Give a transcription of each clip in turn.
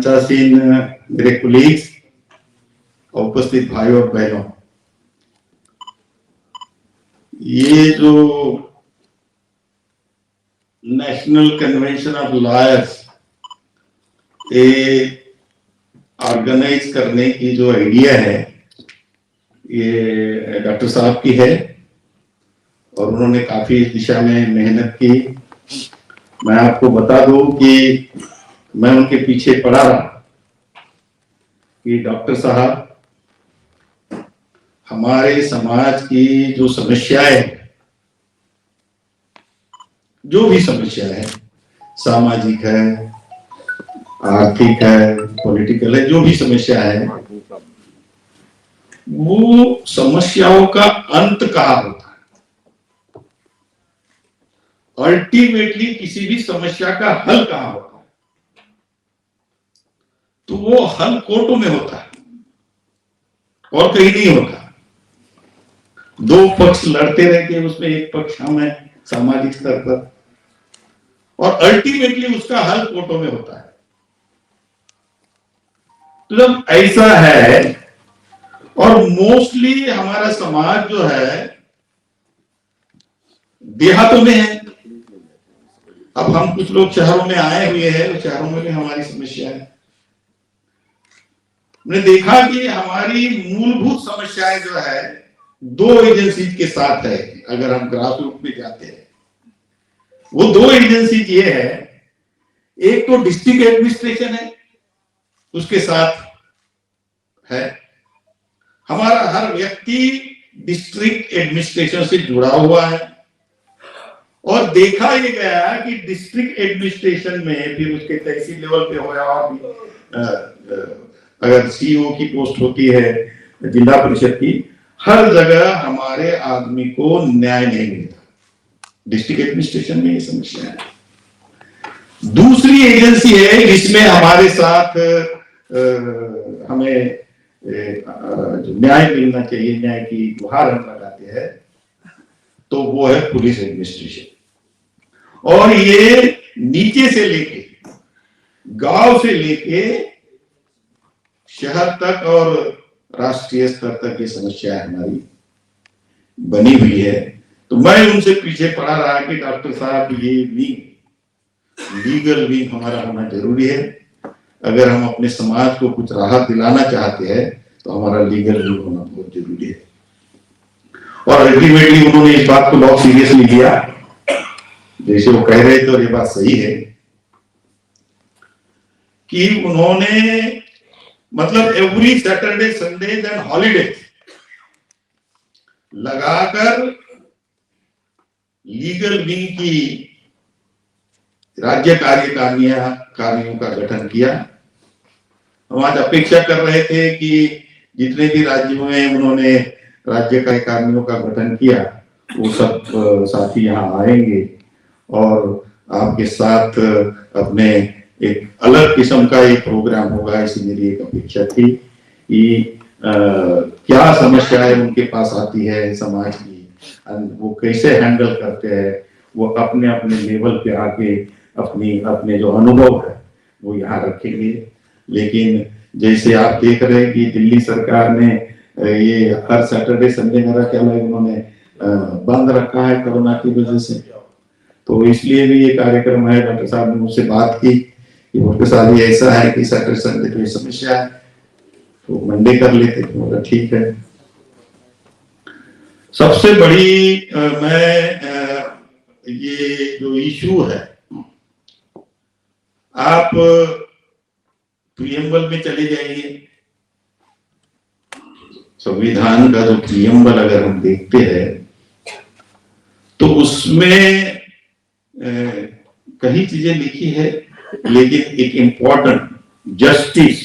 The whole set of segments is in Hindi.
मंचासीन मेरे कुलीग्स, उपस्थित भाइयों और बहनों, ये जो नेशनल कन्वेंशन ऑफ लॉयर्स ये ऑर्गेनाइज करने की जो आइडिया है ये डॉक्टर साहब की है और उन्होंने काफी इस दिशा में मेहनत की। मैं आपको बता दूं कि मैं उनके पीछे पड़ा रहा कि डॉक्टर साहब हमारे समाज की जो समस्याएं, जो भी समस्या है, सामाजिक है, आर्थिक है, पॉलिटिकल है, जो भी समस्या है, वो समस्याओं का अंत कहाँ होता है। अल्टीमेटली किसी भी समस्या का हल कहाँ होता है, तो वो हल कोर्टों में होता है और कहीं नहीं होता। दो पक्ष लड़ते रह के उसमें एक पक्ष हम है सामाजिक स्तर पर, और अल्टीमेटली उसका हल कोर्टों में होता है। तो जब ऐसा है, और मोस्टली हमारा समाज जो है देहातों में है। अब हम कुछ लोग शहरों में आए हुए हैं, शहरों में भी हमारी समस्या है। हमने देखा कि हमारी मूलभूत समस्याएं जो है दो एजेंसी के साथ है। अगर हम ग्रास रूट में जाते हैं, वो दो एजेंसी ये है, एक तो डिस्ट्रिक्ट एडमिनिस्ट्रेशन है, उसके साथ है हमारा हर व्यक्ति डिस्ट्रिक्ट एडमिनिस्ट्रेशन से जुड़ा हुआ है। और देखा ये गया कि डिस्ट्रिक्ट एडमिनिस्ट्रेशन में फिर उसके तहसील लेवल पे हो, और भी अगर सीईओ की पोस्ट होती है, जिला परिषद की, हर जगह हमारे आदमी को न्याय नहीं मिलता। डिस्ट्रिक्ट एडमिनिस्ट्रेशन में ये समस्या है। दूसरी एजेंसी है जिसमें हमारे साथ हमें जो न्याय मिलना चाहिए, न्याय की गुहार हम लगाते हैं, तो वो है पुलिस एडमिनिस्ट्रेशन। और ये नीचे से लेके, गांव से लेके शहर तक और राष्ट्रीय स्तर तक ये समस्या हमारी बनी हुई है। तो मैं उनसे पीछे पड़ा रहा कि डॉक्टर साहब ये विंग, लीगल विंग हमारा होना जरूरी है। अगर हम अपने समाज को कुछ राहत दिलाना चाहते हैं तो हमारा लीगल विंग होना बहुत जरूरी है। और अल्टीमेटली उन्होंने इस बात को बहुत सीरियसली लिया, जैसे वो कह रहे थे, और ये बात सही है कि उन्होंने मतलब every Saturday, Sunday and holiday लगाकर लीगल विंग की राज्य कार्यों का गठन किया। हम आज अपेक्षा कर रहे थे कि जितने भी राज्यों में उन्होंने राज्य कार्यों का गठन किया, वो सब साथी यहाँ आएंगे और आपके साथ अपने एक अलग किस्म का एक प्रोग्राम होगा। ऐसी मेरी एक अपेक्षा थी कि क्या समस्याएं उनके पास आती है समाज की, वो कैसे हैंडल करते हैं, वो अपने अपने लेवल पे आके अपने जो अनुभव है वो यहाँ रखेंगे। लेकिन जैसे आप देख रहे हैं कि दिल्ली सरकार ने ये हर सैटरडे संडे मेरा ख्याल है उन्होंने बंद रखा है कोरोना की वजह से। तो इसलिए भी ये कार्यक्रम है। डॉक्टर साहब ने मुझसे बात की कि डॉक्टर साहब ये ऐसा है कि सैटरडे संडे तो ये समस्या है, तो मंडे कर लेते। तो ठीक है। सबसे बड़ी ये जो इशू है, आप प्रियम्बल में चले जाइए, संविधान का जो प्रियम्बल अगर हम देखते हैं तो उसमें कई चीजें लिखी है, लेकिन एक important justice,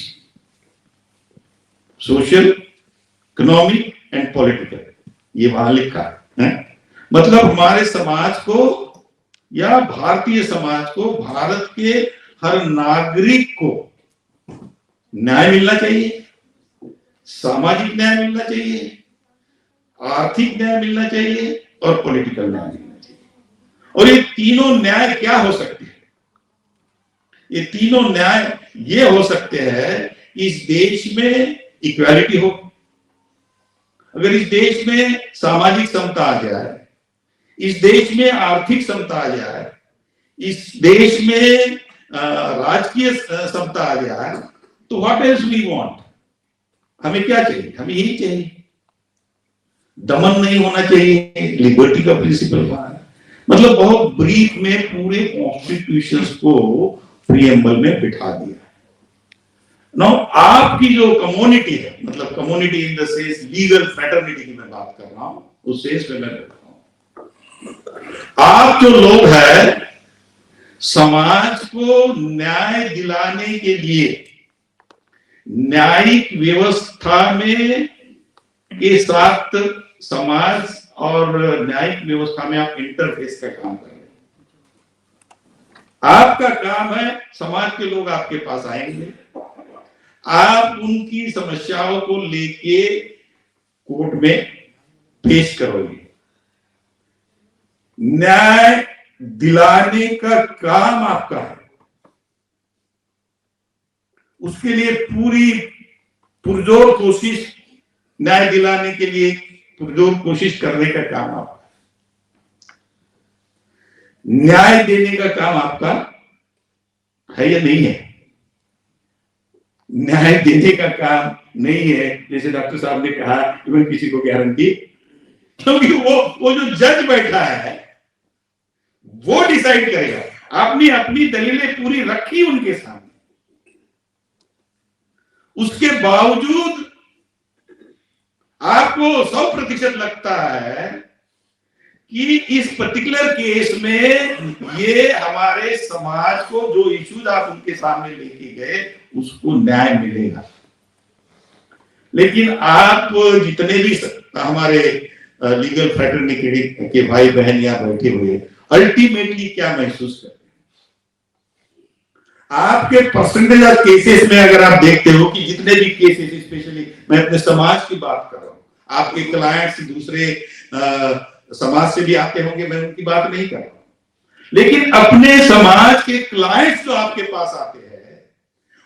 social, economic and political, ये वहां लिखा है। मतलब हमारे समाज को या भारतीय समाज को, भारत के हर नागरिक को न्याय मिलना चाहिए, सामाजिक न्याय मिलना चाहिए, आर्थिक न्याय मिलना चाहिए और पॉलिटिकल न्याय मिलना चाहिए। और ये तीनों न्याय क्या हो सकते हैं? ये तीनों न्याय ये हो सकते हैं इस देश में इक्वालिटी हो, अगर इस देश में सामाजिक समता आ जाए, इस देश में आर्थिक समता आ जाए, इस देश में राजकीय समता आ जाए, तो व्हाट एल्स वी वांट? हमें क्या चाहिए? हमें यही चाहिए, दमन नहीं होना चाहिए, लिबर्टी का प्रिंसिपल वहां है। मतलब बहुत ब्रीफ में पूरे कॉन्स्टिट्यूशन को प्रीएम्बल में बिठा दिया। नाउ आपकी जो कम्युनिटी है, मतलब community in the sense legal fraternity की मैं बात कर रहा हूं, उस सेंस में मैं कर रहा हूं, आप जो लोग हैं समाज को न्याय दिलाने के लिए न्यायिक व्यवस्था में के साथ समाज और न्यायिक व्यवस्था में आप इंटरफेस का काम कर रहे हैं। आपका काम है, समाज के लोग आपके पास आएंगे, आप उनकी समस्याओं को लेके कोर्ट में पेश करोगे, न्याय दिलाने का काम आपका है। उसके लिए पूरी पुरजोर कोशिश, न्याय दिलाने के लिए पुरजोर कोशिश करने का काम आपका, न्याय देने का काम आपका है या नहीं है? न्याय देने का काम नहीं है, जैसे डॉक्टर साहब ने कहा, इवन किसी को गारंटी, क्योंकि वो जो जज बैठा है वो डिसाइड करेगा। आपने अपनी दलीलें पूरी रखी उनके सामने, उसके बावजूद आपको 100% लगता है कि इस पर्टिकुलर केस में ये हमारे समाज को जो इश्यूज आप उनके सामने लेके गए उसको न्याय मिलेगा। लेकिन आप जितने भी हमारे लीगल फ्रेटर्निटी के भाई बहन यहां बैठे हुए अल्टीमेटली क्या महसूस करते हैं? आपके परसेंटेज ऑफ केसेस में अगर आप देखते हो कि जितने भी केसेस, स्पेशली मैं अपने समाज की बात कर रहा हूं, आपके क्लाइंट्स दूसरे समाज से भी आते होंगे, मैं उनकी बात नहीं कर रहा हूं, लेकिन अपने समाज के क्लाइंट्स जो आपके पास आते हैं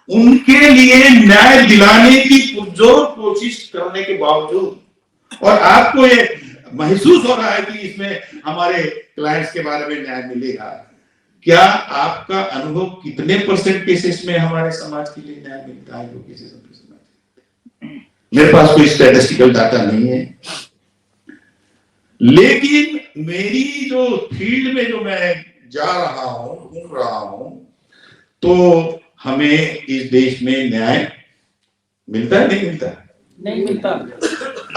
उनके लिए न्याय दिलाने की पुरजोर कोशिश करने के बावजूद, और आपको ये महसूस हो रहा है कि इसमें हमारे क्लाइंट्स के बारे में न्याय मिलेगा, क्या आपका अनुभव कितने % केसेस में हमारे समाज के लिए न्याय मिलता है? जो केसेस मेरे पास कोई स्टैटिस्टिकल डाटा नहीं है, लेकिन मेरी जो फील्ड में जो मैं जा रहा हूं, घूम रहा हूं, तो हमें इस देश में न्याय मिलता है, नहीं मिलता? नहीं मिलता।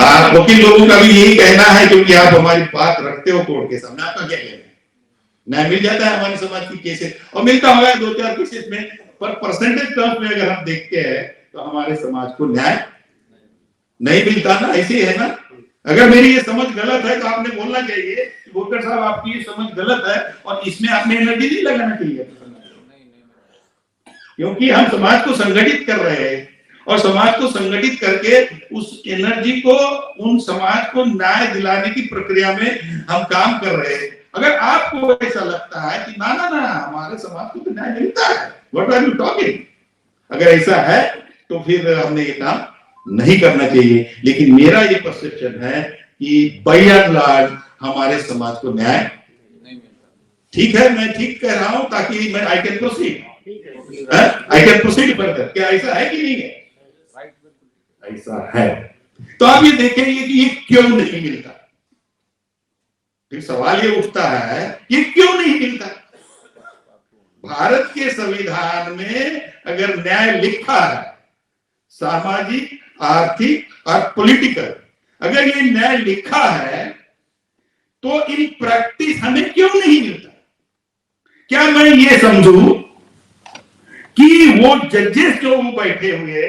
आप वकील लोगों का भी यही कहना है, क्योंकि आप हमारी बात रखते हो कोर्ट के सामने, आपका क्या कहना है? न्याय मिल जाता है हमारे समाज की केसेस, और मिलता होगा 2-4 केसेस में, पर परसेंटेज टर्म में अगर हम देखते हैं तो हमारे समाज को न्याय नहीं मिलता ना। ऐसे ही है ना? अगर मेरी ये समझ गलत है तो आपने बोलना चाहिए वोकर साहब आपकी ये समझ गलत है और इसमें आपने एनर्जी नहीं लगाना चाहिए, क्योंकि हम समाज को संगठित कर रहे हैं और समाज को संगठित करके उस एनर्जी को, उन समाज को न्याय दिलाने की प्रक्रिया में हम काम कर रहे हैं। अगर आपको ऐसा लगता है कि ना ना ना हमारे समाज को तो न्याय मिलता है, व्हाट आर यू टॉकिंग, अगर ऐसा है तो फिर हमने ये काम नहीं करना चाहिए। लेकिन मेरा ये परसेप्शन है कि बाय एंड लार्ज हमारे समाज को न्याय नहीं मिलता। ठीक है, मैं ठीक कह रहा हूं ताकि मैं आई कैन प्रोसीड फर्दर। क्या ऐसा है कि नहीं है? ऐसा है। तो आप ये देखेंगे कि ये क्यों नहीं मिलता। फिर सवाल ये उठता है ये क्यों नहीं मिलता। भारत के संविधान में अगर न्याय लिखा है, सामाजिक, आर्थिक और पॉलिटिकल, अगर ये न्याय लिखा है तो इन प्रैक्टिस हमें क्यों नहीं मिलता? क्या मैं ये समझूं कि वो जजेस जो बैठे हुए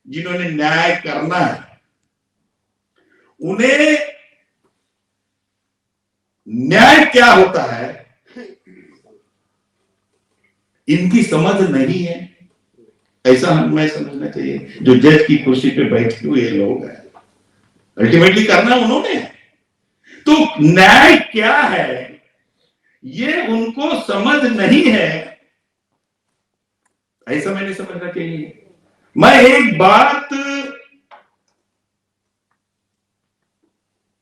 जिन्होंने न्याय करना है, उन्हें न्याय क्या होता है इनकी समझ नहीं है? ऐसा हमें समझना चाहिए। जो जज की कुर्सी पे बैठे हुए लोग हैं, अल्टीमेटली करना उन्होंने है, तो न्याय क्या है ये उनको समझ नहीं है। ऐसा मैंने समझना चाहिए। मैं एक बात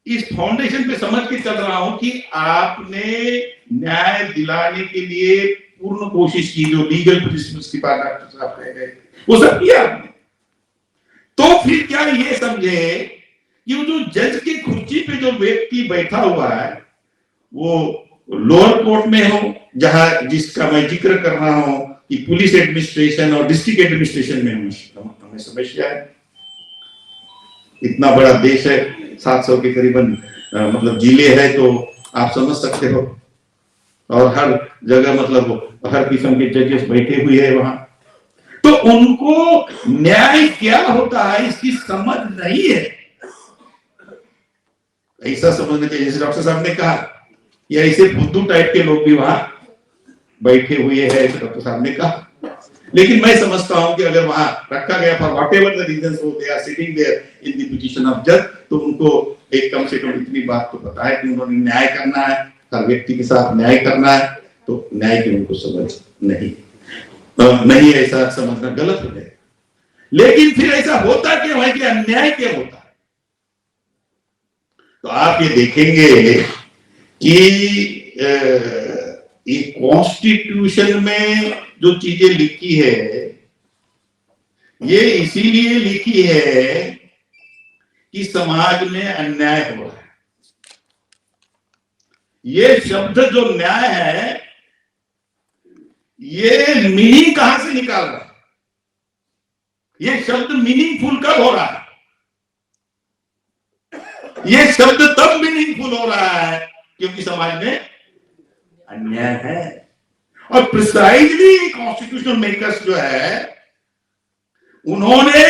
इस फाउंडेशन पे समझ के चल रहा हूं कि आपने न्याय दिलाने के लिए पूर्ण कोशिश की, जो लीगल प्रिंसिपल्स की बात डॉक्टर साहब कह गए वो सब किया आपने। तो फिर क्या ये समझे कि वो जो जज की कुर्सी पे जो व्यक्ति बैठा हुआ है वो लोअर कोर्ट में हो, जहां जिसका मैं जिक्र कर रहा हूं कि पुलिस एडमिनिस्ट्रेशन और डिस्ट्रिक्ट एडमिनिस्ट्रेशन में हमें समस्या है। इतना बड़ा देश है, 700 के करीबन मतलब जिले है, तो आप समझ सकते हो। और हर जगह मतलब हर किस्म के जजेस बैठे हुए हैं वहां, तो उनको न्याय क्या होता है इसकी समझ नहीं है। ऐसा समझना चाहिए, जैसे डॉक्टर साहब ने कहा, या ऐसे बुद्धू टाइप के लोग भी वहां बैठे हुए हैं, ऐसे डॉक्टर साहब ने कहा। लेकिन मैं समझता हूं कि अगर वहां रखा गया फॉर व्हाटएवर द रीजंस हो, they are sitting there in the petition of जज, तो उनको एक कम से कम इतनी बात तो पता है कि उन्होंने न्याय करना है, हर व्यक्ति के साथ न्याय करना है, तो न्याय की उनको समझ नहीं ऐसा समझना गलत हो जाए। लेकिन फिर ऐसा होता क्यों है कि अन्याय क्यों होता है? तो आप ये देखेंगे कि कॉन्स्टिट्यूशन में जो चीजें लिखी है ये इसीलिए लिखी है कि समाज में अन्याय हो रहा है। ये शब्द जो न्याय है ये मीनिंग कहां से निकाल रहा है? ये शब्द मीनिंगफुल कब हो रहा है? ये शब्द तब मीनिंगफुल हो रहा है क्योंकि समाज में अन्याय है। और प्रिसाइजली कॉन्स्टिट्यूशनल मेकर्स जो है उन्होंने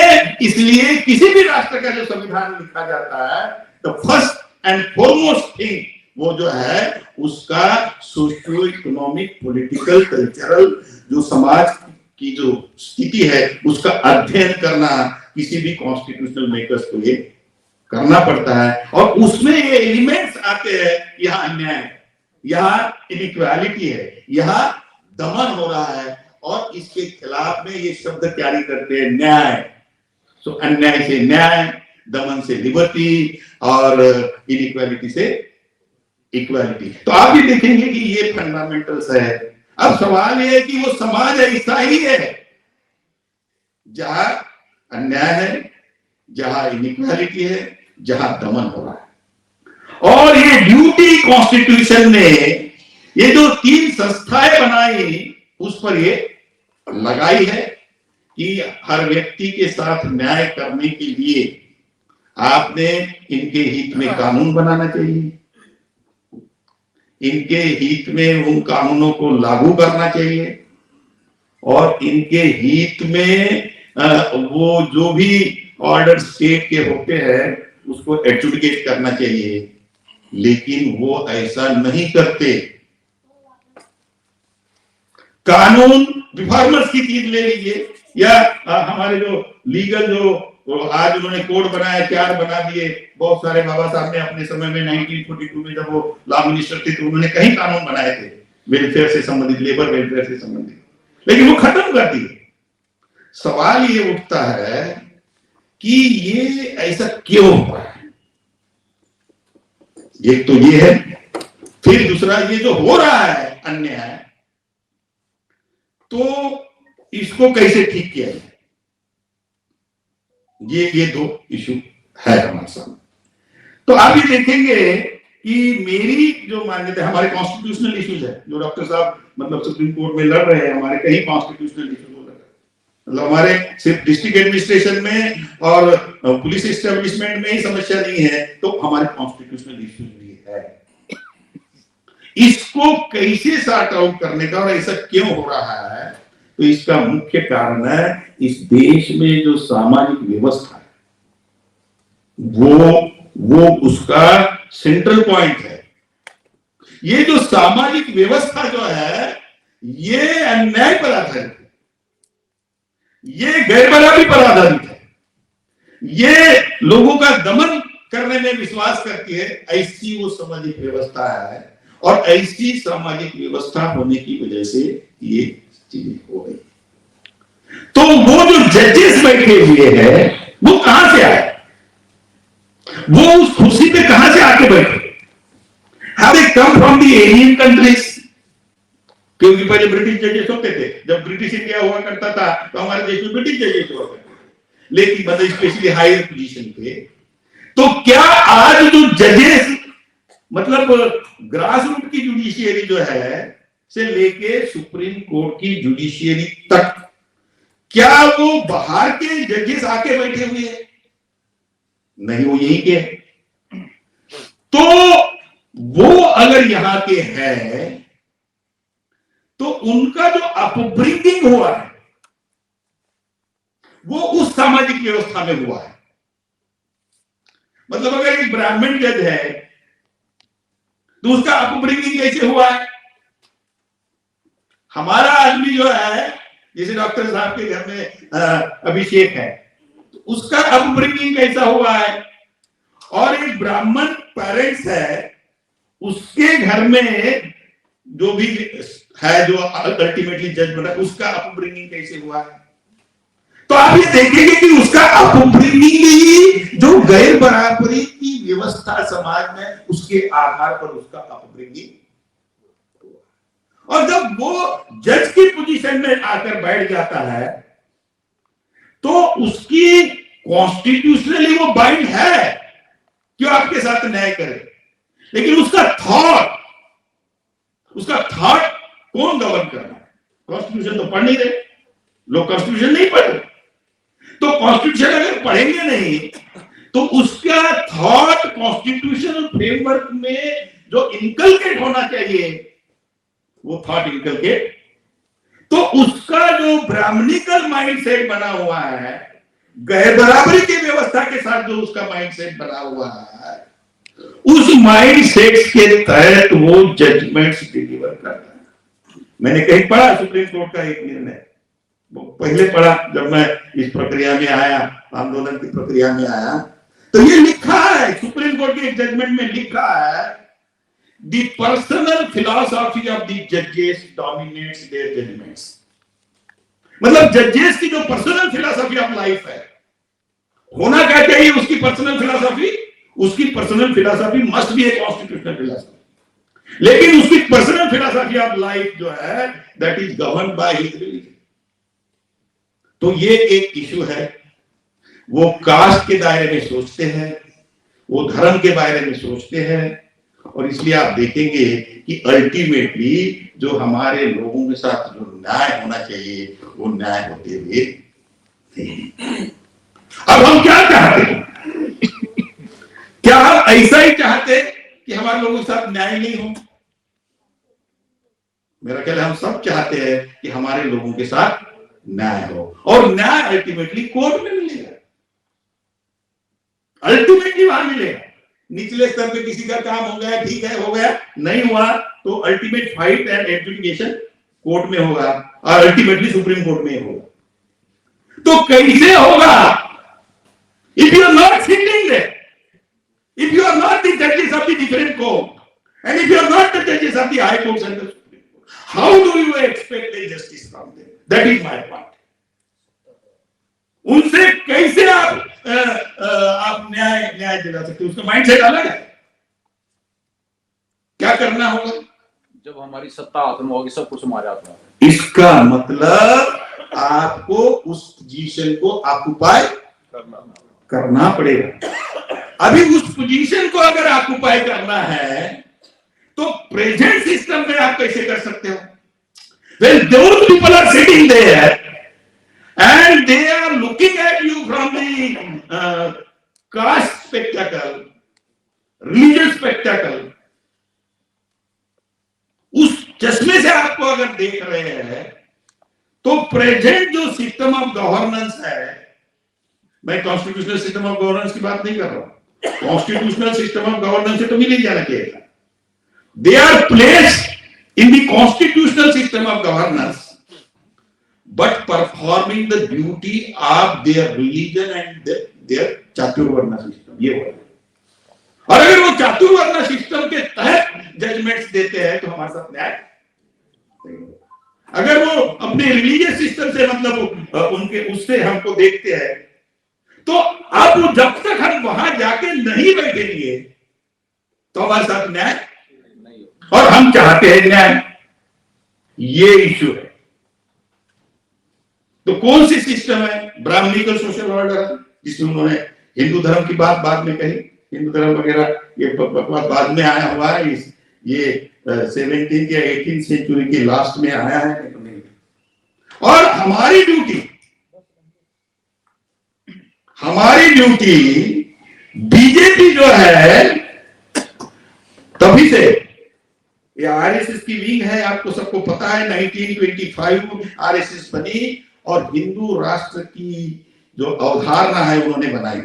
इसलिए किसी भी राष्ट्र का जो संविधान लिखा जाता है तो फर्स्ट एंड फॉरमोस्ट थिंग वो जो है उसका सोशियो इकोनॉमिक पॉलिटिकल कल्चरल जो समाज की जो स्थिति है उसका अध्ययन करना किसी भी कॉन्स्टिट्यूशनल मेकर्स को ये करना पड़ता है। और उसमें ये एलिमेंट्स आते हैं, यहाँ अन्याय है, यहाँ इनइक्वालिटी है, यहाँ दमन हो रहा है, और इसके खिलाफ में ये शब्द कैरी करते हैं न्याय। सो अन्याय से न्याय, दमन से लिबर्टी, और इनइक्वालिटी से इक्वालिटी। तो आप भी देखेंगे कि ये फंडामेंटल्स है। अब सवाल ये है कि वो समाज ऐसा ही है जहां अन्याय है, जहां इनइक्वालिटी है, जहां दमन हो रहा है। और ये ड्यूटी कॉन्स्टिट्यूशन ने ये जो 3 संस्थाएं बनाई उस पर ये लगाई है कि हर व्यक्ति के साथ न्याय करने के लिए आपने इनके हित में कानून बनाना चाहिए, इनके हित में उन कानूनों को लागू करना चाहिए, और इनके हित में वो जो भी ऑर्डर स्टेट के होते हैं उसको एडजुडिकेट करना चाहिए। लेकिन वो ऐसा नहीं करते। कानून रिफॉर्मर्स की चीज ले लीजिए, या हमारे जो लीगल जो आज उन्होंने कोड बनाया, 4 बना दिए। बहुत सारे बाबा साहब ने अपने समय में 1942 में जब वो लॉ मिनिस्टर थे तो उन्होंने कई कानून बनाए थे वेलफेयर से संबंधित, लेबर वेलफेयर से संबंधित, लेकिन वो खत्म कर दिए। सवाल ये उठता है कि ये ऐसा क्यों हुआ है? एक तो ये है, फिर दूसरा ये जो हो रहा है अन्याय, तो इसको कैसे ठीक किया जाए? ये 2 इशू है हमारे सामने। तो आप ये देखेंगे कि मेरी जो मान्यता है, हमारे कॉन्स्टिट्यूशनल इश्यूज है जो डॉक्टर साहब मतलब सुप्रीम कोर्ट में लड़ रहे हैं, हमारे कई कॉन्स्टिट्यूशनल इश्यूज हो रहे हैं। मतलब हमारे सिर्फ डिस्ट्रिक्ट एडमिनिस्ट्रेशन में और पुलिस एस्टेब्लिशमेंट में ही समस्या नहीं है, तो हमारे कॉन्स्टिट्यूशनल इश्यूज भी है। इसको कैसे सॉर्ट आउट करने का और ऐसा क्यों हो रहा है? तो इसका मुख्य कारण है इस देश में जो सामाजिक व्यवस्था है वो उसका सेंट्रल पॉइंट है। ये जो सामाजिक व्यवस्था जो है ये अन्याय पर आधारित है, ये गैरबराबरी पर आधारित है, ये लोगों का दमन करने में विश्वास करती है। ऐसी वो सामाजिक व्यवस्था है, और ऐसी सामाजिक व्यवस्था होने की वजह से ये चीजें हो गई। तो वो जो जजेस बैठे हुए हैं वो कहां से आए, वो उस कुर्सी पे कहां से आके बैठे? Have they come from the alien countries? क्योंकि पहले ब्रिटिश जजेस होते थे, जब ब्रिटिश इंडिया हुआ करता था तो हमारे देश में ब्रिटिश जजेस हुआ करते थे, लेकिन मतलब स्पेशली हायर पोजीशन पे। तो क्या आज जो जजेस मतलब ग्रास रूट की जुडिशियरी जो है से लेके सुप्रीम कोर्ट की जुडिशियरी तक, क्या वो बाहर के जजेस आके बैठे हुए हैं? नहीं, वो यही के हैं। तो वो अगर यहां के हैं तो उनका जो अपब्रिंगिंग हुआ है वो उस सामाजिक व्यवस्था में हुआ है। मतलब अगर एक ब्राह्मण जज है तो उसका अपब्रिंगिंग कैसे हुआ है? हमारा आदमी जो है, जैसे डॉक्टर साहब के घर में अभिषेक है, तो उसका अपब्रिंगिंग कैसा हुआ है? और एक ब्राह्मण पेरेंट्स है, उसके घर में जो भी है जो अल्टीमेटली जज बना, उसका अपब्रिंगिंग कैसे हुआ है? तो आप ये देखेंगे कि उसका अपब्रिंगिंग ही जो गैर बराबरी की व्यवस्था समाज में, उसके आधार पर उसका अपब्रिंगिंग। और जब वो जज की पोजीशन में आकर बैठ जाता है तो उसकी कॉन्स्टिट्यूशनली वो बाइंड है कि आपके साथ न्याय करे, लेकिन उसका थॉट कौन गवर्न कर रहा है? कॉन्स्टिट्यूशन तो पढ़ नहीं रहे लोग, कॉन्स्टिट्यूशन नहीं पढ़ रहे। तो कॉन्स्टिट्यूशन अगर पढ़ेंगे नहीं तो उसका थॉट कॉन्स्टिट्यूशनल फ्रेमवर्क में जो इनकलकेट होना चाहिए वो थॉट इनकलकेट। तो उसका जो ब्राह्मणिकल माइंडसेट बना हुआ है, गैर बराबरी की व्यवस्था के साथ जो उसका माइंडसेट बना हुआ है, उस माइंडसेट के तहत वो जजमेंट्स डिलीवर करता है। मैंने कहीं पढ़ा सुप्रीम कोर्ट का एक निर्णय, पहले पढ़ा जब मैं इस प्रक्रिया में आया, आंदोलन की प्रक्रिया में आया, तो ये लिखा है सुप्रीम कोर्ट के एक जजमेंट में लिखा है, the personal philosophy of the जजेस डोमिनेट्स देयर जजमेंट्स। मतलब जजेस की जो पर्सनल फिलॉसफी ऑफ लाइफ है, होना क्या चाहिए उसकी पर्सनल फिलॉसफी? उसकी personal philosophy must be a constitutional philosophy, लेकिन उसकी पर्सनल फिलॉसफी ऑफ लाइफ जो है that is governed by his religion. तो ये एक इशू है। वो कास्ट के दायरे में सोचते हैं, वो धर्म के बारे में सोचते हैं, और इसलिए आप देखेंगे कि अल्टीमेटली जो हमारे लोगों के साथ जो न्याय होना चाहिए वो न्याय होते हुए नहीं। अब हम क्या चाहते हैं? क्या हम ऐसा ही चाहते कि हमारे लोगों के साथ न्याय नहीं हो? मेरा ख्याल है हम सब चाहते हैं कि हमारे लोगों के साथ न्याय हो, और न्याय अल्टीमेटली कोर्ट में मिलेगा, अल्टीमेटली वहां मिलेगा। निचले स्तर पे किसी का काम हो गया, ठीक है, हो गया, नहीं हुआ तो ultimate fight and adjudication court में होगा, और अल्टीमेटली सुप्रीम कोर्ट में होगा। तो कैसे होगा? If you are not sitting there, if you are not the judges of the different court, and if you are not the judges of the high courts and the supreme court, how do you expect a justice from them? That is my point. उनसे कैसे आप न्याय दिला सकते? उसका माइंडसेट अलग है। क्या करना होगा? जब हमारी सत्ता हाथ में होगी सब कुछ हमारे हाथ में होगा। इसका मतलब आपको उस पोजीशन को ऑक्युपाई करना पड़ेगा। अभी उस पोजीशन को अगर ऑक्युपाई करना है तो प्रेजेंट सिस्टम में आप कैसे कर सकते हो? When those people are sitting there and they are looking at you from the caste spectacle, religious spectacle, उस चश्मे से आपको अगर देख रहे हैं तो प्रेजेंट जो सिस्टम ऑफ गवर्नेंस है, मैं कॉन्स्टिट्यूशनल सिस्टम ऑफ गवर्नेंस की बात नहीं कर रहा हूं, कॉन्स्टिट्यूशनल सिस्टम ऑफ गवर्नेंस से तो मिल ही जाना चाहिए। They are placed in the constitutional system of governance but performing the duty of their religion and their चातुर्वर्ण सिस्टम। ये हो, और अगर वो चातुर्वर्ण सिस्टम के तहत जजमेंट्स देते हैं तो हमारे साथ न्याय। अगर वो अपने रिलीजियस सिस्टम से मतलब उनके उससे हमको देखते हैं, तो अब जब तक हम वहां जाके नहीं बैठेंगे तो हमारे साथ न्याय नहीं हो। और हम चाहते हैं न्याय, ये इश्यू है। तो कौन सी सिस्टम है? ब्राह्मणिकल सोशल ऑर्डर, जिसमें उन्होंने हिंदू धर्म की बात बाद में कही, हिंदू धर्म वगैरह ये बाद में आया हुआ है, ये 17th या 18th सेंचुरी की लास्ट में आया है। और हमारी ड्यूटी बीजेपी जो है तभी से, ये आरएसएस की विंग है, आपको सबको पता है 1925 आरएसएस बनी और हिंदू राष्ट्र की जो अवधारणा है उन्होंने बनाई।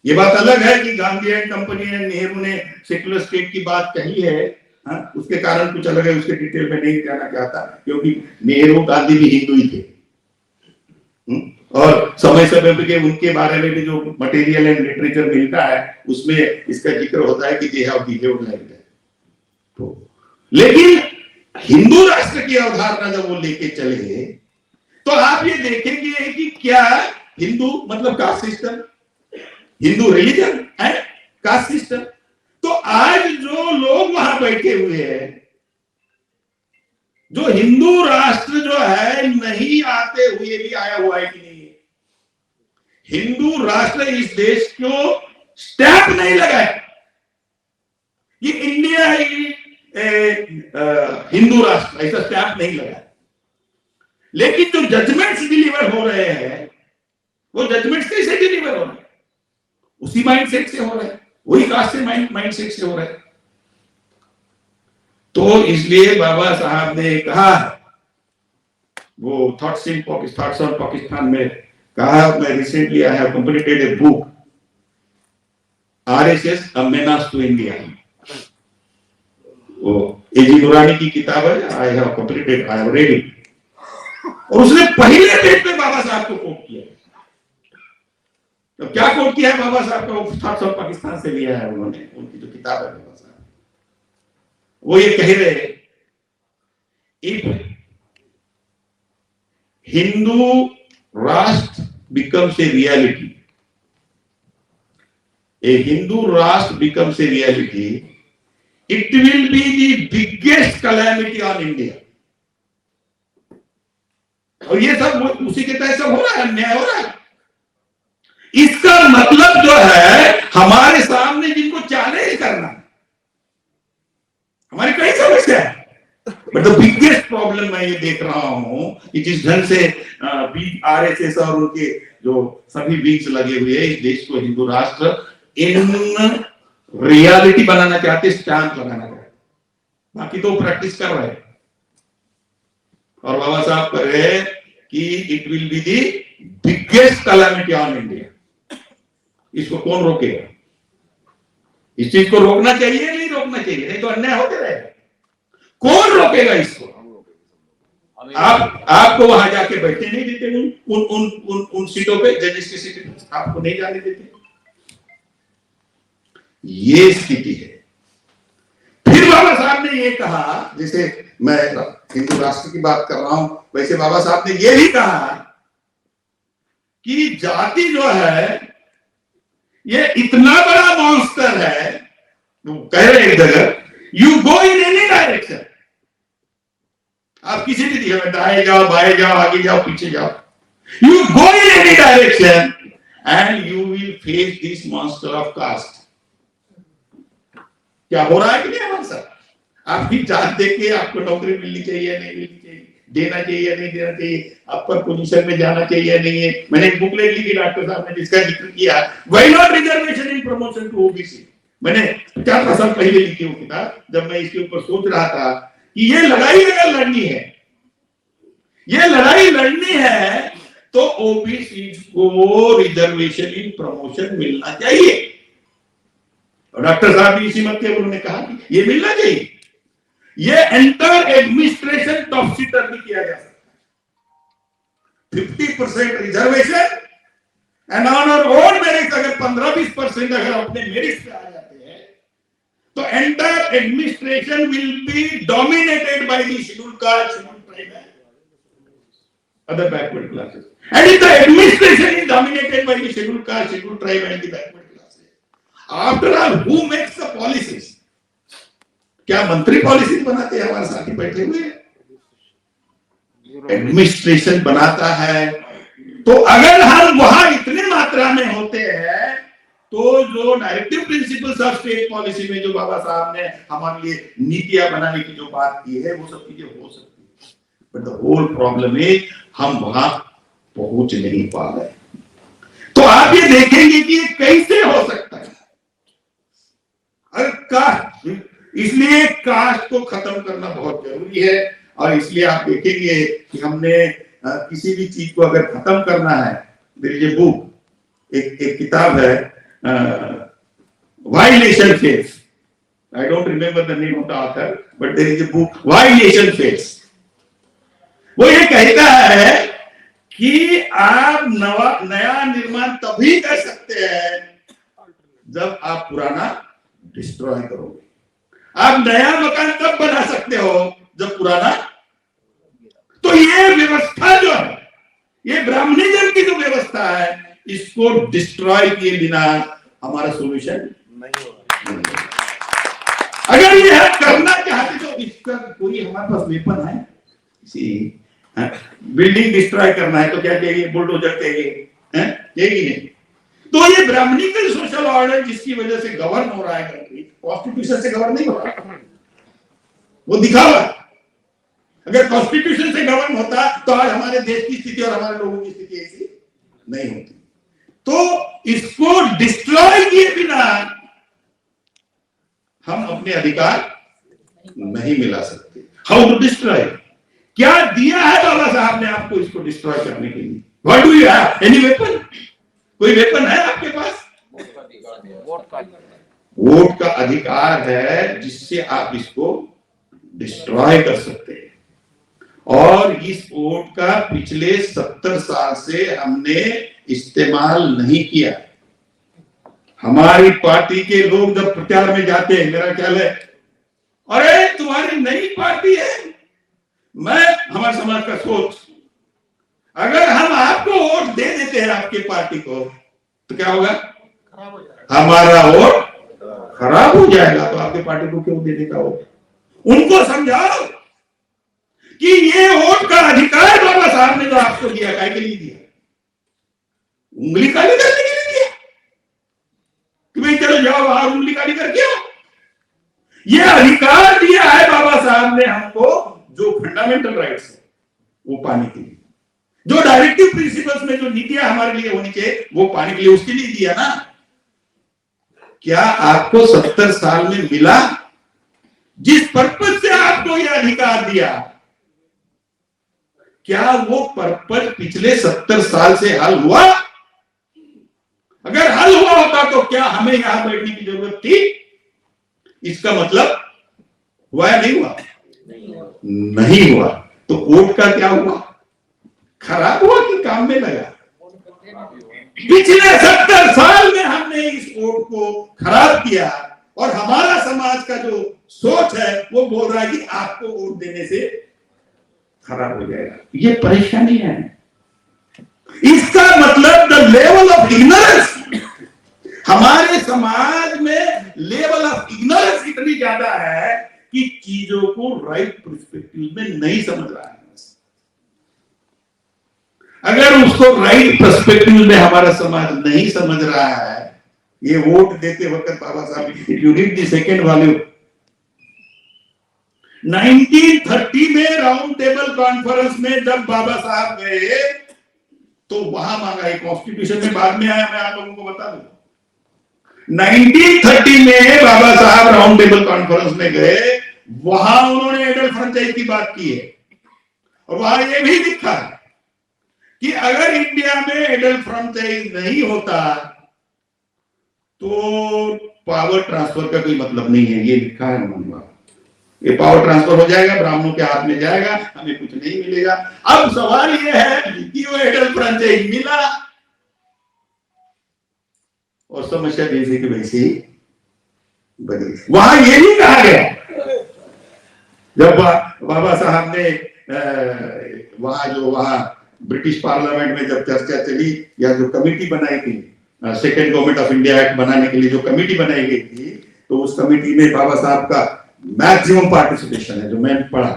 ये बात अलग है कि गांधी एंड कंपनी ने, नेहरू ने सेक्युलर स्टेट की बात कही है, हाँ, उसके कारण कुछ अलग है, उसके डिटेल में नहीं जाना चाहता, क्योंकि नेहरू गांधी भी हिंदू ही थे। और समय समय पे उनके बारे में भी जो मटेरियल एंड लिटरेचर मिलता है उसमें इसका जिक्र होता है कि they have behaved like that. तो लेकिन हिंदू राष्ट्र की अवधारणा जब वो लेके चले तो आप ये देखेंगे कि क्या हिंदू मतलब caste system, Hindu religion and caste system. तो आज जो लोग वहां बैठे हुए हैं, जो हिंदू राष्ट्र जो है नहीं आते हुए भी आया हुआ है कि नहीं, हिंदू राष्ट्र इस देश को स्टैंप नहीं लगाए, ये इंडिया है, हिंदू राष्ट्र ऐसा स्टैंप नहीं लगा। लेकिन जो जजमेंट्स डिलीवर हो रहे हैं वो जजमेंट्स कैसे डिलीवर हो रहे हैं? उसी माइंडसेट से हो रहे हैं, वही कास्ट से माइंडसेट से हो रहे हैं। तो इसलिए बाबा साहब ने कहा, वो थॉट्स ऑन पाकिस्तान में कहा, मैं recently I have completed a book RSS a menace to India, वो एजी नुरानी की किताब है, I have completed, I have read it. और उसने पहले पेज पे बाबा साहब को कोट किया। तो क्या कोट किया है बाबा साहब का? थॉट्स ऑफ पाकिस्तान से लिया है उन्होंने, उनकी जो किताब है बाबा साहब, वो ये कह रहे हैं, इफ हिंदू राष्ट्र becomes a reality, a Hindu Rashtra becomes a reality, it will be the biggest calamity on India. और ये सब उसी के तहत सब हो रहा है, अन्याय हो रहा है। इसका मतलब जो है हमारे सामने जिनको चैलेंज करना, हमारी कई समस्या है, बट द बिगेस्ट प्रॉब्लम मैं ये देख रहा हूं कि जिस ढंग से आरएसएस और उनके जो सभी विंग्स लगे हुए हैं, इस देश को हिंदू राष्ट्र इन रियलिटी बनाना चाहते, स्टैंप लगाना चाहते, बाकी तो प्रैक्टिस कर रहे हैं। और बाबा साहब कह रहे हैं कि it will be the biggest calamity on India. इसको कौन रोकेगा? इस चीज को रोकना चाहिए, नहीं रोकना चाहिए, नहीं तो अन्याय होते रहेगा। कौन रोकेगा इसको? आपको वहां जाके बैठने नहीं देते, उन सीटों पे, जजेस की सीट पे आपको नहीं जाने देते। ये स्थिति है। फिर बाबा साहब ने ये कहा, जैसे मैं हिंदू राष्ट्र की बात कर रहा हूं, वैसे बाबा साहब ने ये भी कहा कि जाति जो है ये इतना बड़ा मॉन्स्टर है, वो कह रहे एक जगह, you go in any direction, आप किसी भी दिशा में, दाएं जाओ, बाएं जाओ, आगे जाओ, पीछे जाओ, you go in any direction and you will face this monster of caste. क्या हो रहा है कि नहीं हमारे साथ? आप भी जात देख के आपको नौकरी मिलनी चाहिए, नहीं मिलनी चाहिए, देना चाहिए, नहीं देना चाहिए, अपर पोजीशन में जाना चाहिए, नहीं है। मैंने एक बुकलेट लिखी डॉक्टर साहब ने जिसका जिक्र किया, why not reservation in promotion to OBC. मैंने 50 साल पहले लिखी वो किताब, जब मैं इसके ऊपर सोच रहा था कि ये लड़ाई अगर लड़नी है, ये लड़ाई लड़नी है तो ओबीसी को रिजर्वेशन इन प्रमोशन मिलना चाहिए। और डॉक्टर साहब भी इसी मत के, उन्होंने कहा कि ये मिलना चाहिए। ये एंटर एडमिनिस्ट्रेशन टॉप सीटर भी किया जा सकता है, 50% reservation and on our own merit. अगर 15-20% अगर अपने मेरिट पे आ जाते हैं तो entire administration will be dominated by the scheduled caste, scheduled tribe and other backward classes. And if the administration is dominated by the scheduled caste, scheduled tribe and the backward classes, after all, who makes the policies? क्या मंत्री पॉलिसीज बनाते हैं? हमारे साथी बैठे हुए एडमिनिस्ट्रेशन बनाता है। तो अगर हम वहां इतने मात्रा में होते हैं तो जो directive principles of state policy में जो बाबा साहब ने हमारे लिए नीतियां बनाने की जो बात की है वो सब चीजें हो सकती है। But the whole problem is हम वहां पहुंच नहीं पा रहे। तो आप ये देखेंगे कि ये कैसे हो सकता है। अरे कास्ट, इसलिए कास्ट को खत्म करना बहुत जरूरी है। और इसलिए आप देखेंगे कि हमने किसी भी चीज को अगर खत्म करना है, ये बुक एक किताब है why nation fails, I don't remember the name of the author, but there is a book why nation fails. वो ये कहता है कि आप नया निर्माण तभी कर सकते हैं जब आप पुराना डिस्ट्रॉय करोगे। आप नया मकान तब बना सकते हो जब पुराना। तो ये व्यवस्था जो है, ये ब्राह्मणिज्म की जो व्यवस्था है, इसको डिस्ट्रॉय किए बिना हमारा सोल्यूशन नहीं होगा। अगर ये करना चाहते तो इसका कोई हमारे पास वेपन है? बिल्डिंग डिस्ट्रॉय करना है तो क्या चाहिए? बुलडोजर चाहिए, यही नहीं। तो ये ब्राह्मणिकल सोशल ऑर्डर जिसकी वजह से गवर्न हो रहा है कंट्री, कॉन्स्टिट्यूशन से गवर्न नहीं हो रहा, वो दिखावा। अगर कॉन्स्टिट्यूशन से गवर्न होता तो आज हमारे देश की स्थिति और हमारे लोगों की स्थिति ऐसी नहीं होती। तो इसको डिस्ट्रॉय किए बिना हम अपने अधिकार नहीं मिला सकते। How to destroy? क्या दिया है बाबा साहब ने आपको इसको डिस्ट्रॉय करने के लिए? What do you have? Any weapon? कोई वेपन है आपके पास? वोट का अधिकार है जिससे आप इसको डिस्ट्रॉय कर सकते हैं। और इस वोट का पिछले 70 साल से हमने इस्तेमाल नहीं किया। हमारी पार्टी के लोग जब प्रचार में जाते हैं, मेरा ख्याल है अरे तुम्हारी नई पार्टी है। मैं हमारे समाज का सोच, अगर हम आपको वोट दे देते हैं आपके पार्टी को तो क्या होगा? खराब हो जाएगा। हमारा वोट खराब हो जाएगा। तो आपके पार्टी को क्यों देने का वोट? उनको समझाओ कि ये वोट का अधिकार बाबा साहब ने जो आपको दिया, काय के लिए दिया? उंगली काली करने के लिए दिया कि भाई चलो जाओ बाहर उंगली काली करके आओ। ये अधिकार दिया है बाबा साहब ने हमको, जो फंडामेंटल राइट्स है वो पाने के लिए, जो डायरेक्टिव प्रिंसिपल्स में जो नीतियां हमारे लिए होनी चाहिए वो पाने के लिए, उसके लिए दिया ना। क्या आपको 70 साल में मिला? जिस पर्पज से आपको यह अधिकार दिया, क्या वो पर्पज पिछले 70 साल से हल हुआ? अगर हल हुआ होता तो क्या हमें यहां बैठने की जरूरत थी? इसका मतलब हुआ या नहीं हुआ? नहीं हुआ। तो वोट का क्या हुआ? खराब हुआ कि काम में लगा? पिछले 70 साल में हमने इस वोट को खराब किया और हमारा समाज का जो सोच है वो बोल रहा है कि आपको वोट देने से खराब हो जाएगा। ये परेशानी है। इसका मतलब द लेवल ऑफ इग्नोरेंस, हमारे समाज में लेवल ऑफ इग्नोरेंस इतनी ज्यादा है कि चीजों को राइट पर्सपेक्टिव में नहीं समझ रहा है। अगर उसको राइट पर्सपेक्टिव में हमारा समाज नहीं समझ रहा है, ये वोट देते वक्त बाबा साहब, you read the second volume, 1930 में राउंड टेबल कॉन्फ्रेंस में जब बाबा साहब गए तो वहां मांगा है, कॉन्स्टिट्यूशन में बाद में आया, मैं आप लोगों को बता दूं। 1930 में बाबा साहब राउंड टेबल कॉन्फ्रेंस में गए, वहां उन्होंने एडल्ट फ्रेंचाइज की बात की है और वहां यह भी लिखा कि अगर इंडिया में एडल्ट फ्रेंचाइज नहीं होता तो पावर ट्रांसफर का कोई मतलब नहीं है। ये लिखा है उन्होंने। ये पावर ट्रांसफर हो जाएगा, ब्राह्मणों के हाथ में जाएगा, हमें कुछ नहीं मिलेगा। अब सवाल यह है कि वो एडल्ट फ्रेंचाइज मिला और समस्या जैसे कि वैसे ही वहां ये नहीं कहा गया जब बाबा साहब ने वहां ब्रिटिश पार्लियामेंट में जब चर्चा चली या जो कमेटी बनाई थी second government of India act बनाने के लिए जो कमेटी बनाई गई थी, तो उस कमेटी में बाबा साहब का मैक्सिमम पार्टिसिपेशन है जो मैंने पढ़ा।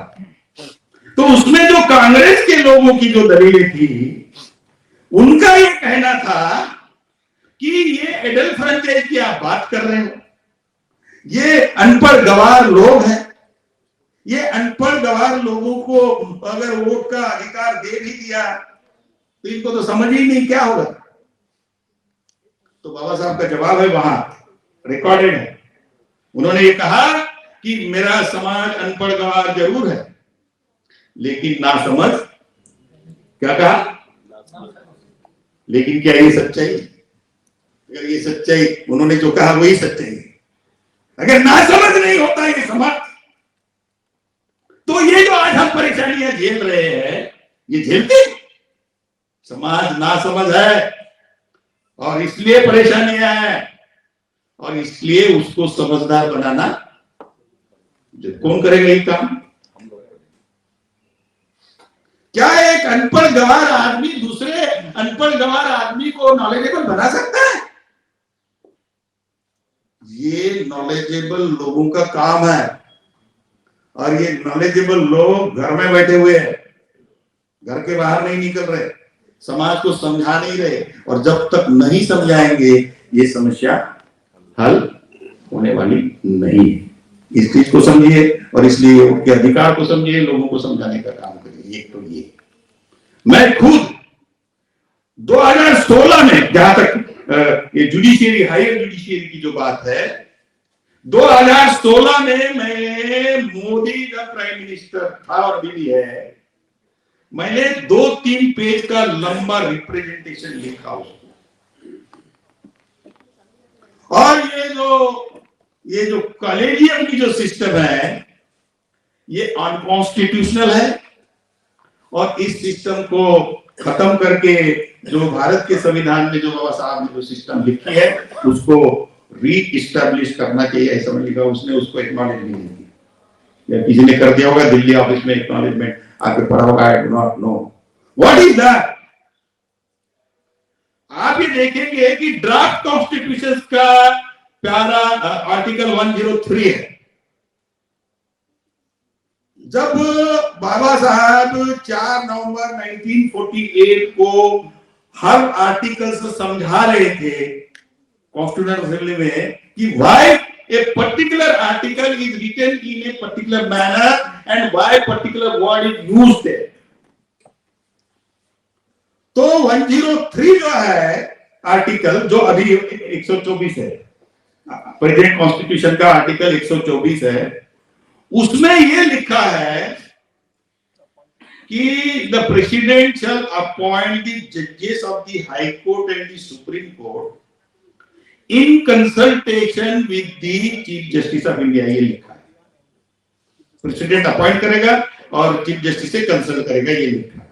तो उसमें जो कांग्रेस के लोगों की जो दलीलें थी, उनका ये कहना था कि ये एडल फ्रेंचाइज की आप बात कर रहे हो, ये अनपढ़ गवार लोग हैं, ये अनपढ़ गवार लोगों को अगर वोट का अधिकार दे भी दिया तो इनको तो समझ ही नहीं क्या होगा। तो बाबा साहब का जवाब है, वहां रिकॉर्डेड है, उन्होंने ये कहा कि मेरा समाज अनपढ़ गवार जरूर है लेकिन ना समझ, क्या कहा, लेकिन क्या ये सच्चाई? अगर ये सच्चाई, उन्होंने जो कहा वही सच्चाई है। अगर ना समझ नहीं होता ये समाज, तो ये जो आज हम परेशानियां झेल रहे हैं, ये झेलते समाज ना समझ है और इसलिए परेशानियां हैं, और इसलिए उसको समझदार बनाना कौन करेगा ये काम? क्या एक अनपढ़ गवार आदमी दूसरे अनपढ़ गवार आदमी को नॉलेजेबल बना सकता है? ये नॉलेजेबल लोगों का काम है, और ये नॉलेजेबल लोग घर में बैठे हुए हैं, घर के बाहर नहीं निकल रहे, समाज को समझा नहीं रहे, और जब तक नहीं समझाएंगे ये समस्या हल होने वाली नहीं है। इस चीज को समझिए और इसलिए उनके अधिकार को समझिए, लोगों को समझाने का काम करिए। एक तो ये, मैं खुद 2016 में, जहां तक ये जुडिशियरी, हायर जुडिशियरी की जो बात है, 2016 में मैं, मोदी जब प्राइम मिनिस्टर था और भी है, मैंने 2-3 पेज का लंबा रिप्रेजेंटेशन लिखा उसको। और ये जो कॉलेजियम की जो सिस्टम है, ये अनकॉन्स्टिट्यूशनल है, और इस सिस्टम को खत्म करके जो भारत के संविधान में जो बाबा साहब ने जो सिस्टम लिखी है उसको री इस्टेब्लिश करना चाहिए, ऐसा मैंने लिखा। उसने उसको एक्नॉलेज नहीं किया, या किसी ने कर दिया होगा दिल्ली ऑफिस में एक्नॉलेजमेंट, आके पढ़ा होगा, I do not know what is that. आप ये देखेंगे कि ड्राफ्ट कॉन्स्टिट्यूशन का प्यारा आर्टिकल 103 है। जब बाबा साहब 4 नवंबर 1948 को हर आर्टिकल से समझा रहे थे कॉन्स्टिट्यूशनल असेंबली में कि why a particular article is written in a particular manner and why particular word is used there, तो 103 जो है आर्टिकल, जो अभी 124 है, प्रेजेंट कॉन्स्टिट्यूशन का आर्टिकल 124 है, उसमें यह लिखा है कि the president shall appoint the जजेस of the high court and the supreme court in consultation with the chief justice of India. ये लिखा है, प्रेसिडेंट अपॉइंट करेगा और चीफ जस्टिस से कंसल्ट करेगा, ये लिखा है।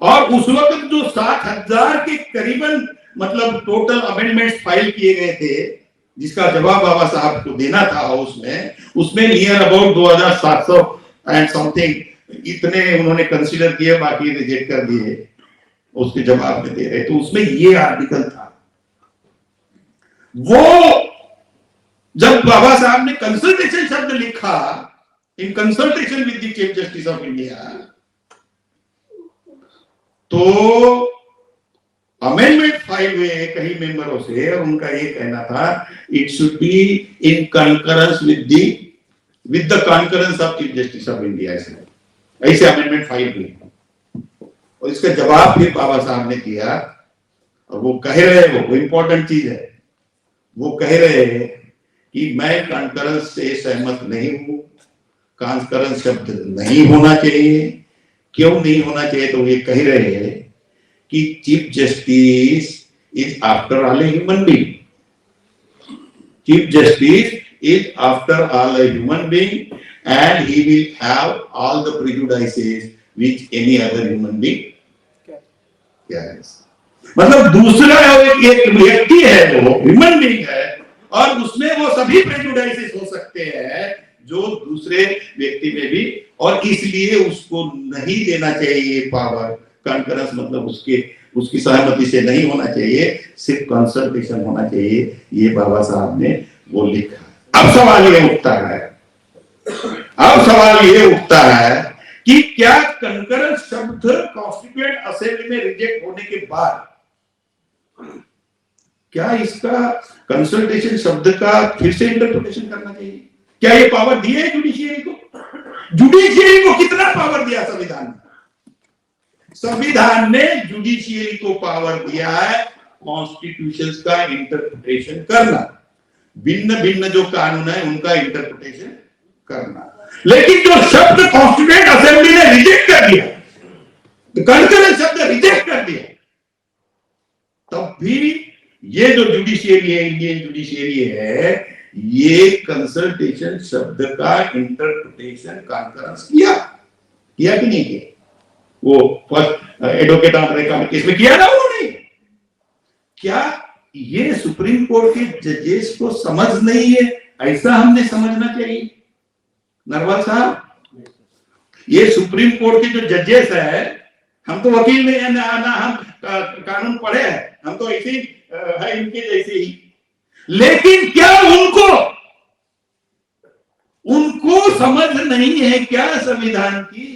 और उस वक्त जो 7,000 के करीबन मतलब टोटल अमेंडमेंट्स फाइल किए गए थे, जिसका जवाब बाबा साहब को देना था उसमें नियर अबाउट 2,700 एंड समथिंग इतने उन्होंने कंसीडर किए, बाकी रिजेक्ट कर दिए, उसके जवाब में दे रहे। तो उसमें ये आर्टिकल था। वो जब बाबा साहब ने कंसल्टेशन शब्द लिखा, इन consultation with the chief justice of India, तो अमेंडमेंट फाइल हुए कई मेंबरों से, और उनका ये कहना था it should be in concurrence with the concurrence of chief justice of India. ऐसे अमेंडमेंट फाइल हुई, और इसका जवाब फिर बाबा साहब ने दिया, और वो कह रहे हैं, वो इंपॉर्टेंट चीज है, वो कह रहे हैं कि मैं कंकरेंस से सहमत नहीं हूं, कंकरेंस शब्द नहीं होना चाहिए। क्यों नहीं होना चाहिए? तो ये कह रहे हैं कि chief justice is after all a human being, chief justice is after all a human being and he will have all the prejudices which any other human being carries. मतलब दूसरा एक व्यक्ति है, वो ह्यूमन बीइंग है, और उसमें वो सभी प्रेजुडाइसेस हो सकते हैं जो दूसरे व्यक्ति में भी, और इसलिए उसको नहीं देना चाहिए पावर। कॉन्करेंस मतलब उसकी सहमति से नहीं होना चाहिए, सिर्फ कंसल्टेशन होना चाहिए। ये बाबा साहब ने वो लिखा। अब सवाल ये उठता है कि क्या कंकरेंस शब्द कॉन्स्टिट्यूएंट असेंबली में रिजेक्ट होने के बाद क्या इसका कंसल्टेशन शब्द का फिर से इंटरप्रिटेशन करना चाहिए? क्या ये पावर दी है जुडिशियरी को? जुडिशियरी को कितना पावर दिया संविधान ने? संविधान ने जुडिशियरी को पावर दिया है कॉन्स्टिट्यूशन का इंटरप्रिटेशन करना, भिन्न भिन्न जो कानून है उनका इंटरप्रिटेशन करना। लेकिन जो शब्द कॉन्स्टिट्यूएंट असेंबली ने रिजेक्ट कर दिया, कंकरेंस शब्द रिजेक्ट कर दिया, तब भी ये जो जुडिशियरी है, इंडियन जुडिशियरी है, ये कंसल्टेशन शब्द का इंटरप्रिटेशन कॉन्करेंस किया कि नहीं किया? वो फर्स्ट एडवोकेट आंद्रे का केस में किया ना उन्होंने। क्या ये सुप्रीम कोर्ट के जजेस को समझ नहीं है, ऐसा हमने समझना चाहिए? नरवाल साहब, ये सुप्रीम कोर्ट के जो जजेस है, हम तो वकील नहीं है ना हम कानून पढ़े हैं, हम तो ऐसे ही है इनके जैसे ही। लेकिन क्या उनको समझ नहीं है क्या संविधान की?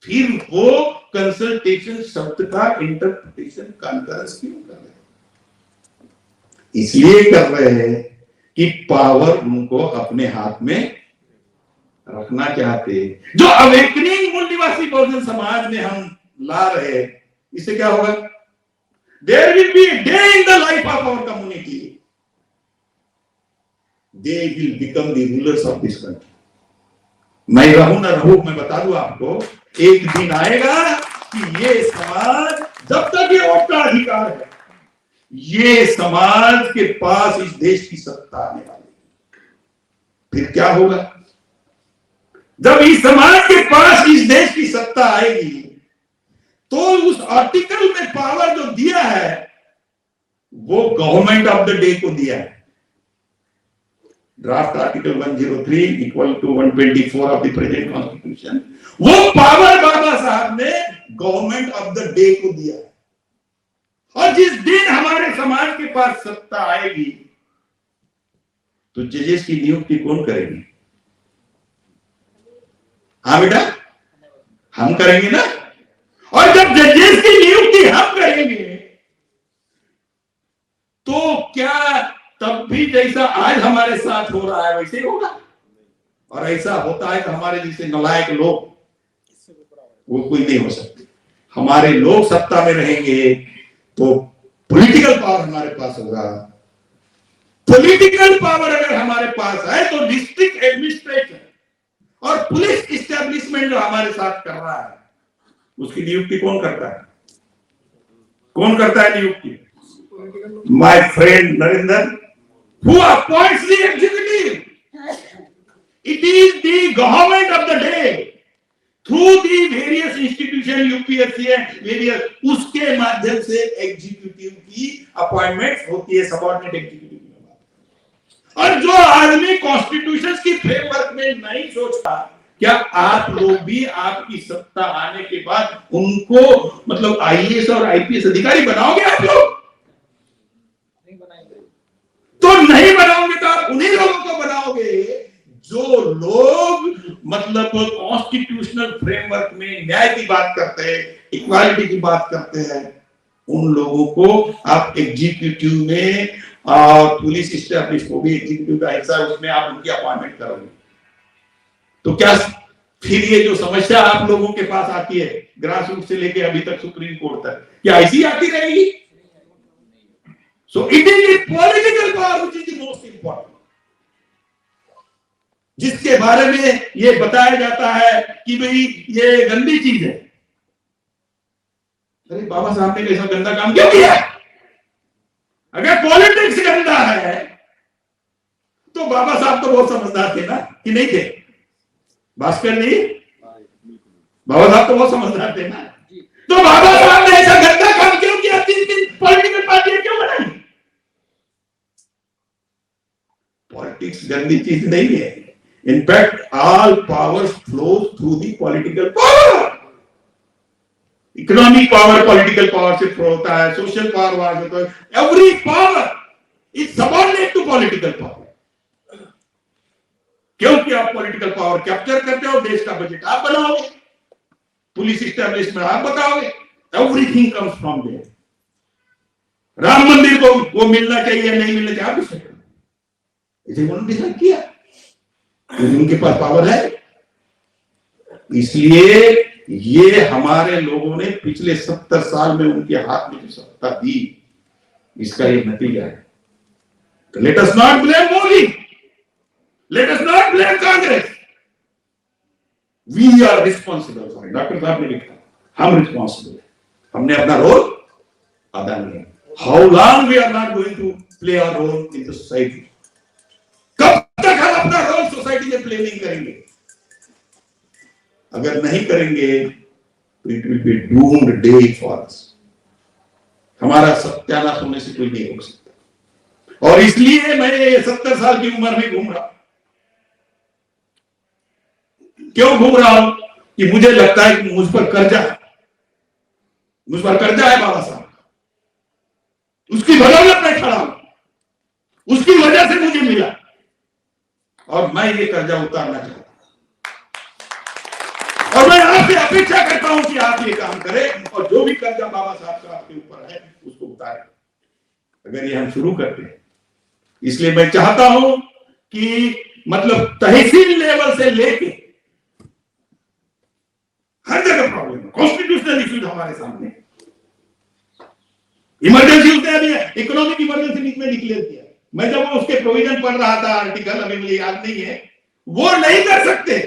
फिर वो कंसल्टेशन शब्द का इंटरप्रिटेशन कॉन्करेंस क्यों कर रहे हैं? इसलिए कर रहे हैं कि पावर उनको अपने हाथ में रखना चाहते। जो अवेकनिंग मूल निवासी बहुजन समाज में हम ला रहे हैं, इससे क्या होगा? There will be a day in the life of our community. They will become the rulers of this country. मैं रहूं ना रहूं, मैं बता दूं आपको, एक दिन आएगा कि ये समाज, जब तक ये वोट का अधिकार है, ये समाज के पास इस देश की सत्ता आने वाली। फिर क्या होगा? जब इस समाज के पास इस देश की सत्ता आएगी, तो उस आर्टिकल में पावर जो दिया है वो गवर्नमेंट ऑफ द डे को दिया है। Draft article 103 equal to 124 of the present constitution, वो पावर बाबा साहब ने गवर्नमेंट ऑफ द डे को दिया है। और जिस दिन हमारे समाज के पास सत्ता आएगी, तो जजेस की नियुक्ति कौन करेगी? हाँ बेटा, हम करेंगे ना। और जब जजेस की नियुक्ति हम करेंगे, तो क्या तब भी जैसा आज हमारे साथ हो रहा है वैसे ही होगा? और ऐसा होता है तो हमारे जैसे नालायक लोग वो कोई नहीं हो सकते। हमारे लोग सत्ता में रहेंगे तो पॉलिटिकल पावर हमारे पास होगा। पॉलिटिकल पावर अगर हमारे पास है तो डिस्ट्रिक्ट एडमिनिस्ट्रेशन और पुलिस इस्टेब्लिशमेंट जो हमारे साथ कर रहा है, उसकी नियुक्ति कौन करता है? कौन करता है नियुक्ति? My friend Narendra, who appoints the executive? It is the government of the day through the various institution, UPSC various, उसके माध्यम से एग्जीक्यूटिव की अपॉइंटमेंट होती है, सबऑर्डिनेट एग्जीक्यूटिव। और जो आदमी कॉन्स्टिट्यूशन की फ्रेमवर्क में नहीं सोचता, क्या आप लोग भी आपकी सत्ता आने के बाद उनको मतलब आईएएस और आईपीएस अधिकारी बनाओगे? आप लोग नहीं बनाएंगे। तो नहीं बनाओगे तो आप उन्हीं लोगों को बनाओगे जो लोग मतलब कॉन्स्टिट्यूशनल फ्रेमवर्क में न्याय की बात करते हैं, इक्वालिटी की बात करते हैं। उन लोगों को आप एग्जीक्यूटिव में, और पुलिस स्टैब्लिश को भी एग्जीक्यूटिव का हिस्सा, उसमें आप उनकी अपॉइंटमेंट करोगे। तो क्या फिर ये जो समस्या आप लोगों के पास आती है ग्रास रूट से लेके अभी तक सुप्रीम कोर्ट तक, क्या ऐसी आती रहेगी? So it is political power which is the most important, जिसके बारे में ये बताया जाता है कि भाई ये गंदी चीज है। अरे बाबा साहब ने ऐसा गंदा काम क्यों किया? अगर पॉलिटिक्स गंदा है तो बाबा साहब तो बहुत समझदार थे ना, कि नहीं थे? भास्कर जी, बाबा साहब तो बहुत समझदार थे ना। तो बाबा साहब ने ऐसा गंदा काम क्यों किया? 3 पॉलिटिकल पार्टियां क्यों बनाई? पॉलिटिक्स गंदी चीज नहीं है। In fact all powers flow through the political power. Economic power political power से फ्लो होता है, सोशल पावर वहां से होता है। Every power is subordinate to political power. क्योंकि आप पॉलिटिकल पावर कैप्चर करते हो, देश का बजट आप बनाओगे, पुलिस इस्टेब्लिशमेंट आप बताओगे, everything comes from there. Ram Mandir को वो मिलना चाहिए नहीं मिलना चाहिए, आप डिसाइड करो। इसे उन्होंने डिसाइड किया, उनके पास पावर है। इसलिए ये हमारे लोगों ने पिछले 70 साल में उनके हाथ में जो सत्ता दी, इसका ये नतीजा है। तो let us not blame Modi, let us not blame Congress, we are responsible for it. Doctor साहब ने लिखा, हम रिस्पॉन्सिबल, हमने अपना रोल अदा नहीं। How long we are not going to play our role in the society? कब तक हम अपना रोल सोसाइटी में प्ले नहीं करेंगे? अगर नहीं करेंगे तो it will be doomed day for us. हमारा सत्यानाश होने से कोई नहीं रोक सकता। और इसलिए मैं ये 70 साल की उम्र में घूम रहा। क्यों घूम रहा हूं? कि मुझे लगता है कि मुझ पर कर्जा है, मुझ पर कर्जा है बाबा साहब, उसकी बदौलत मैं खड़ा हूं, उसकी वजह से मुझे मिला, और मैं ये कर्जा उतारना चाहता हूं। और मैं आपसे अपेक्षा करता हूं कि आप ये काम करें, और जो भी कर्जा बाबा साहब का आपके ऊपर है उसको उतारें। अगर ये हम शुरू करते हैं, इसलिए मैं चाहता हूं कि मतलब तहसील लेवल से लेके हर जगह प्रॉब्लम है। कॉन्स्टिट्यूशनल इश्यूज हमारे सामने, इमरजेंसी उसने अभी इकोनॉमिक इमरजेंसी में डिक्लेयर किया। मैं जब उसके प्रोविजन पढ़ रहा था आर्टिकल, अभी मुझे याद नहीं है, वो नहीं कर सकते।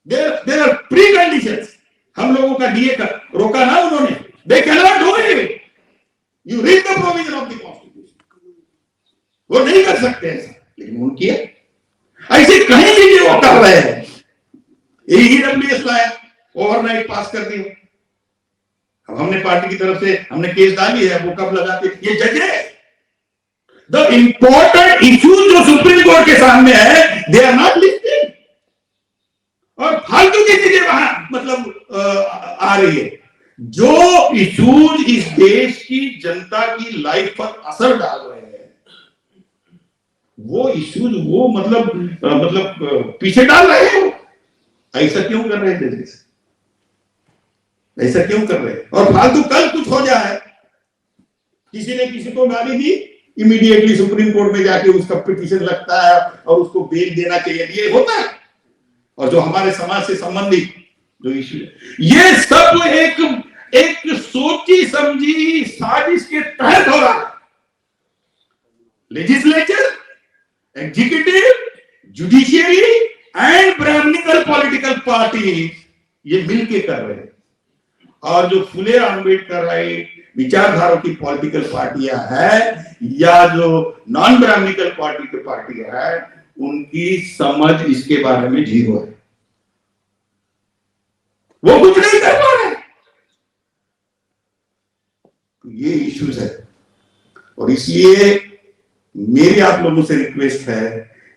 There are preconditions. हम लोगों का डीए का रोका ना उन्होंने, they can not do it. You read the provision of the constitution. वो नहीं कर सकते ऐसा, लेकिन उनकी ऐसे कहीं भी वो कर रहे हैं। ईडब्ल्यूएस लाया, ओवरनाइट पास कर दिया। अब हमने पार्टी की तरफ से हमने केस डाली है, वो कब लगाते? ये जजेस द इंपॉर्टेंट इश्यूज जो सुप्रीम कोर्ट के सामने है, दे आर नॉट लिस्टेड। और फालतू की चीजें वहां मतलब आ रही है। जो इश्यूज इस देश की जनता की लाइफ पर असर डाल रहे हैं, वो इश्यूज वो मतलब पीछे डाल रहे हैं। ऐसा क्यों कर रहे हैं जजेस? ऐसा क्यों कर रहे हैं? और फालतू कल कुछ हो जाए, किसी ने किसी को गाली दी, इमीडिएटली सुप्रीम कोर्ट में जाके उसका पिटीशन लगता है और उसको बेल देना चाहिए, ये होता है। और जो हमारे समाज से संबंधित जो इश्यू है, ये सब एक सोची समझी साजिश के तहत हो रहा है। Legislature, executive, judiciary and brahmanical political party ये मिलके कर रहे हैं। और जो फुले आंबेडकर विचारधारा की पॉलिटिकल पार्टियां हैं या जो नॉन ब्राह्मणिकल पार्टी की पार्टियां हैं, उनकी समझ इसके बारे में जीरो है। वो कुछ नहीं कर पा रहे। ये इश्यूज है। और इसलिए मेरी आप लोगों से रिक्वेस्ट है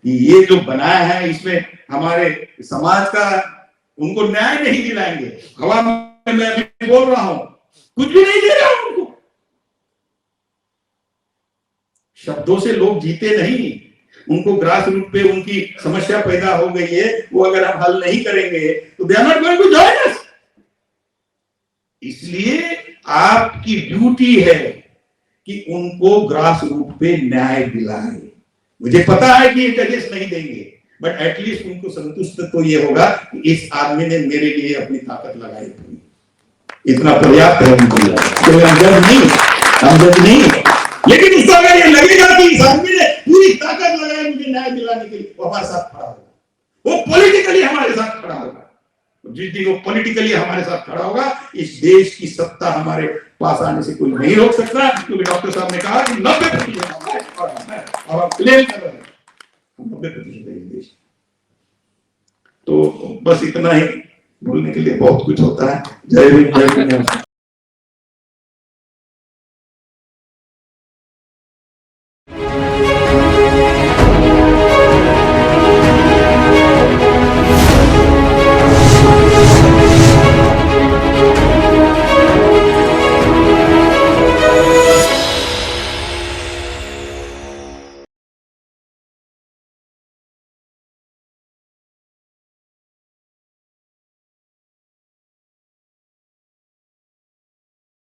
कि ये जो बनाया है, इसमें हमारे समाज का उनको न्याय नहीं दिलाएंगे। हवा में मैं अभी बोल रहा हूं, कुछ भी नहीं दे रहा हूं उनको। शब्दों से लोग जीते नहीं। उनको ग्रास रूट पे उनकी समस्या पैदा हो गई है, वो अगर हम हल नहीं करेंगे तो they are not going to join us. इसलिए आपकी ड्यूटी है कि उनको ग्रास रूट पे न्याय दिलाएं। मुझे पता है कि ये जजेस नहीं देंगे, बट एटलीस्ट उनको संतुष्ट तो ये होगा कि इस आदमी ने मेरे लिए अपनी ताकत लगाई थी, इतना पर्याप्त है उनके लिए। तो हम जज नहीं, लेकिन उसको अगर ये लगेगा कि इस आदमी ने पूरी ताकत लगाई मुझे न्याय दिलाने के लिए, वो हमारे साथ खड़ा होगा, वो पॉलिटिकली हमारे साथ खड़ा होगा। जिस दिन वो पॉलिटिकली हमारे साथ खड़ा होगा, इस देश की सत्ता हमारे पास आने से कोई नहीं रोक सकता। क्योंकि डॉक्टर साहब ने कहा कि 90% और हम क्लेम कर रहे हैं 90% देश। तो बस इतना ही बोलने के लिए बहुत कुछ होता है। जय हिंद, जय हिंद।